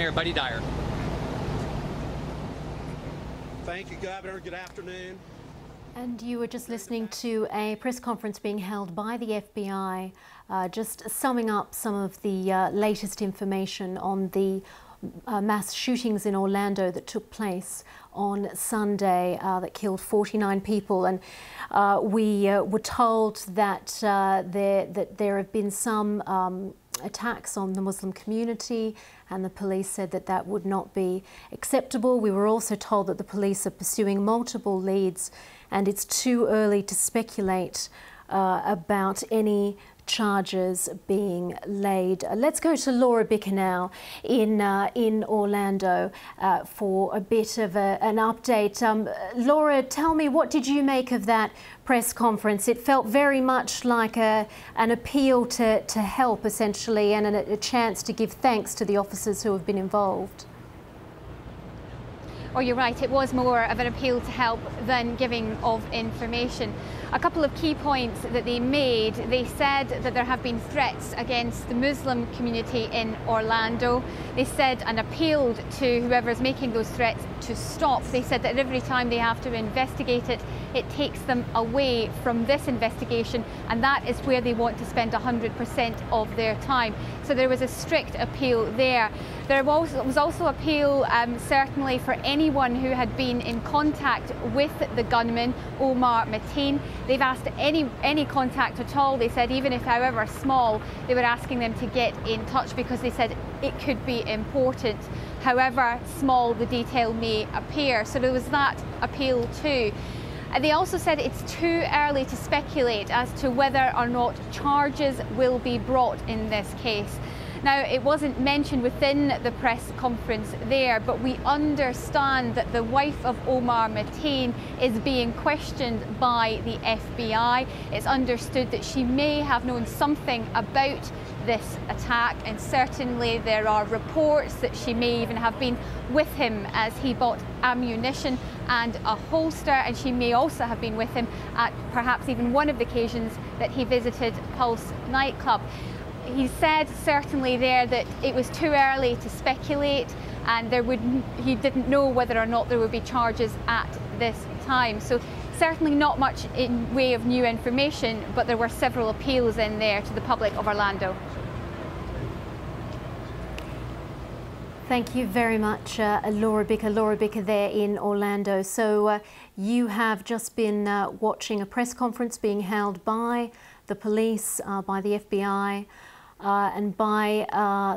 Mayor Buddy Dyer. Thank you, Governor. Good afternoon. And you were just listening to a press conference being held by the FBI, just summing up some of the latest information on the mass shootings in Orlando that took place on Sunday that killed 49 people. And we were told that there have been some attacks on the Muslim community, and the police said that that would not be acceptable. We were also told that the police are pursuing multiple leads, and it's too early to speculate about any charges being laid. Let's go to Laura Bicker now in Orlando for a bit of an update. Laura, tell me, what did you make of that press conference? It felt very much like an appeal to help, essentially, and a chance to give thanks to the officers who have been involved. Oh, you're right, it was more of an appeal to help than giving of information. A couple of key points that they made: they said that there have been threats against the Muslim community in Orlando. They said and appealed to whoever's making those threats to stop. They said that every time they have to investigate it, it takes them away from this investigation, and that is where they want to spend 100% of their time. So there was a strict appeal there. There was also appeal certainly for anyone who had been in contact with the gunman, Omar Mateen. They've asked any contact at all. They said even if however small, they were asking them to get in touch because they said it could be important, however small the detail may appear. So there was that appeal too. They also said it's too early to speculate as to whether or not charges will be brought in this case. Now, it wasn't mentioned within the press conference there, but we understand that the wife of Omar Mateen is being questioned by the FBI. It's understood that she may have known something about this attack, and certainly there are reports that she may even have been with him as he bought ammunition and a holster, and she may also have been with him at perhaps even one of the occasions that he visited Pulse nightclub. He said certainly there that it was too early to speculate, and he didn't know whether or not there would be charges at this time. So certainly not much in way of new information, but there were several appeals in there to the public of Orlando. Thank you very much, Laura Bicker. Laura Bicker there in Orlando. So you have just been watching a press conference being held by the police, by the FBI, and by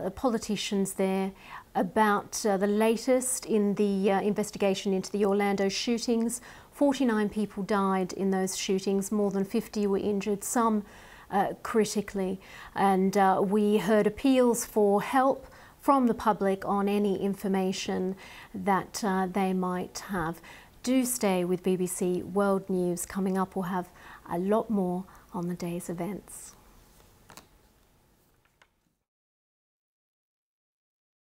the politicians there about the latest in the investigation into the Orlando shootings. 49 people died in those shootings, more than 50 were injured, some critically. And we heard appeals for help from the public on any information that they might have. Do stay with BBC World News. Coming up, we'll have a lot more on the day's events.